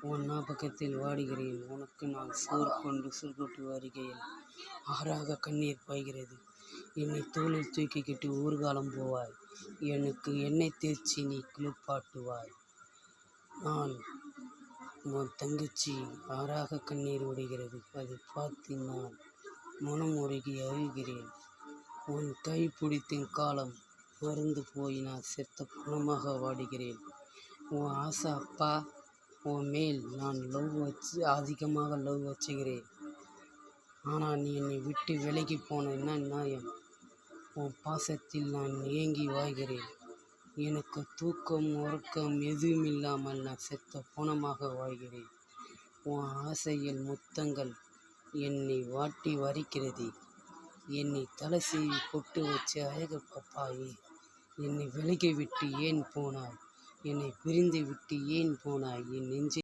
உன் ஞாபகத்தில் வாடுகிறேன். உனக்கு நான் சோறு கொண்டு சுருட்டு வருகையில் ஆறாக கண்ணீர் பாய்கிறது. என்னை தோளில் தூக்கிக்கிட்டு ஊர்காலம் போவாய். எனக்கு எண்ணெய் தேய்ச்சி நீ குளிப்பாட்டுவாய். நான் உன் தங்கச்சி ஆறாக கண்ணீர் விடுகிறது. அதை பார்த்து நான் மனம் உருகி அழுகிறேன். உன் கை பிடித்தின் காலம் மறந்து போய் நான் செத்த பணமாக வாடுகிறேன். உன் ஆசை அப்பா, உன் மேல் நான் அதிகமாக லவ் வச்சுக்கிறேன். ஆனால் நீ என்னை விட்டு விலகி போன என்ன நியாயம்? உன் பாசத்தில் நான் ஏங்கி வாழ்கிறேன். எனக்கு தூக்கம் உறக்கம் எதுவும் இல்லாமல் நான் செத்த பணமாக வாழ்கிறேன். உன் ஆசையில் முத்தங்கள் என்னை வாட்டி வரிக்கிறது. என்னை தலை சீவி பொட்டு வச்சு அழகு பாப்பாயே, என்னை விலகி விட்டு ஏன் போனாய்? என்னை பிரிந்து விட்டு ஏன் போனாய்? என் நெஞ்சை